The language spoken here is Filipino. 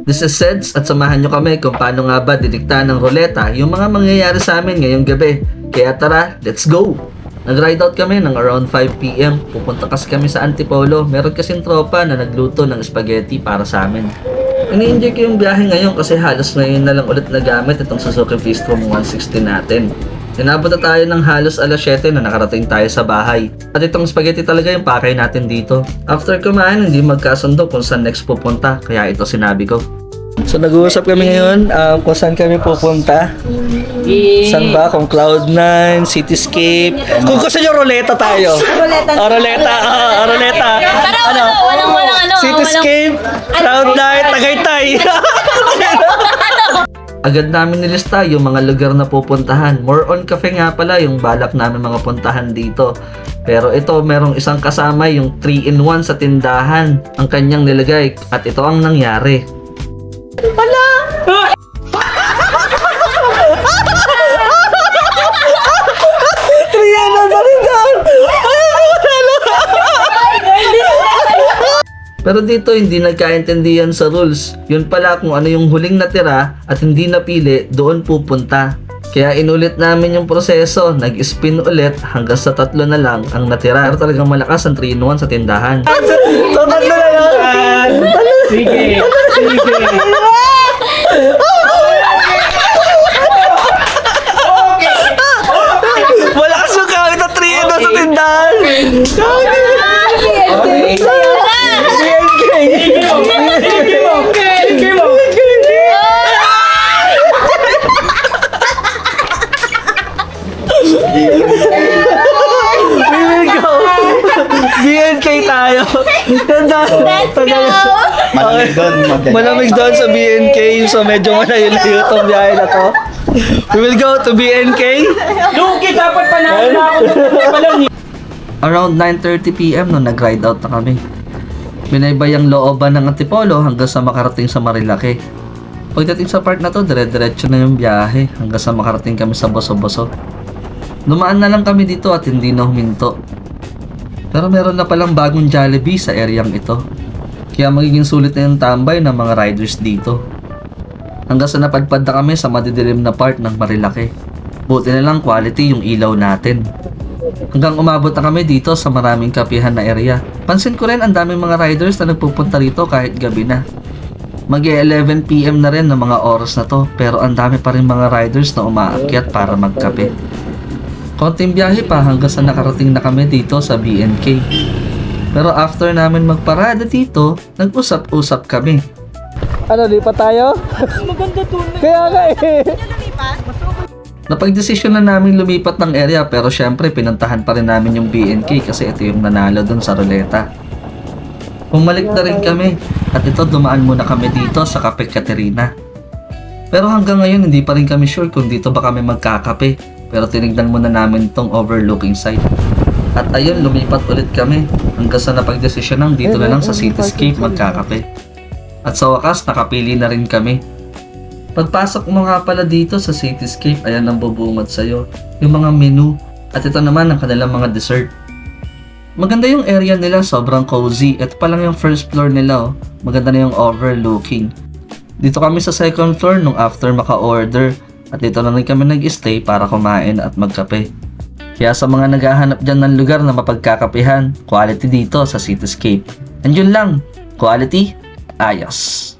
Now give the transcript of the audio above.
This is Seds at samahan nyo kami kung paano nga ba didiktahan ng ruleta yung mga mangyayari sa amin ngayong gabi. Kaya tara, let's go! Nag-ride out kami ng around 5 PM. Pupunta kasi kami sa Antipolo. Meron kasing tropa na nagluto ng spaghetti para sa amin. Ini-enjoy ko yung biyahe ngayon kasi halos ngayon na lang ulit nagamit itong Suzuki V-Strom 160 natin. Inabot na tayo ng halos alas 7 na nakarating tayo sa bahay. At itong spaghetti talaga yung pakay natin dito. After kumain, hindi magkasundo kung saan next pupunta. Kaya ito sinabi ko. So nag-uusap kami ngayon kung saan kami pupunta. Saan ba? Kung Cloud9, Cityscape. Kung gusto nyo, Roleta tayo. Roleta. Roleta. Walang Cityscape, Cloud9, Tagaytay. Agad namin nilista yung mga lugar na pupuntahan. More on cafe nga pala yung balak namin mga puntahan dito. Pero ito, merong isang kasama yung 3-in-1 sa tindahan. Ang kanyang nilagay at ito ang nangyari. Hala! Pero dito hindi nagkaintindihan sa rules. Yun pala kung ano yung huling natira at hindi napili, doon pupunta. Kaya inulit namin yung proseso, nag-spin ulit hanggang sa 3 na lang ang natira. Pero talagang malakas ang 3-in-1 sa tindahan. So 3 na lang! Sige! Malakas yung kawit na 3-in-1 sa tindahan! BNK tayo. Malamig doon sa BNK. So medyo malayo-layo itong biyahe na to. We will go to BNK. Luki, dapat panalo na ako. Around 9:30 PM nung nag-ride out na kami. Binaybay ang looban ng Antipolo hanggang sa makarating sa Marilake. Pagdating sa part na to, dire-diretso na yung biyahe hanggang sa makarating kami sa Boso-Boso. Dumaan na lang kami dito at hindi na huminto. Pero meron na palang bagong Jollibee sa areang ito. Kaya magiging sulit na yung tambay ng mga riders dito. Hanggang sa napadpad na kami sa madidilim na part ng Marilake. Buti na lang quality yung ilaw natin. Hanggang umabot na kami dito sa maraming kapihan na area. Pansin ko rin ang daming mga riders na nagpupunta rito kahit gabi na. Mag-11 PM na rin ng mga oras na to, pero ang dami pa rin mga riders na umaakyat para magkape. Konting biyahe pa hanggang sa nakarating na kami dito sa BNK. Pero after namin magparada dito, nag-usap-usap kami. Ano, lipat tayo? Maganda to. Kaya nga eh. Napag-desisyon na namin lumipat ng area pero syempre pinuntahan pa rin namin yung BNK kasi ito yung nanalo dun sa ruleta. Bumalik na rin kami at ito dumaan muna kami dito sa Cafe Caterina. Pero hanggang ngayon hindi pa rin kami sure kung dito ba kami magkakape pero tinignan muna namin tong overlooking site. At ayun, lumipat ulit kami hanggang sa napag-desisyon ng dito na lang sa Cityscape magkakape. At sa wakas nakapili na rin kami. Pagpasok mo nga pala dito sa Cityscape, ayan ang bubungad sa'yo, yung mga menu, at ito naman ang kanilang mga dessert. Maganda yung area nila, sobrang cozy. Ito pa lang yung first floor nila, oh. Maganda na yung overlooking. Dito kami sa second floor nung after maka-order, at dito na rin kami nag-stay para kumain at magkape. Kaya sa mga naghahanap dyan ng lugar na mapagkakapihan, quality dito sa Cityscape. And yun lang, quality, ayos.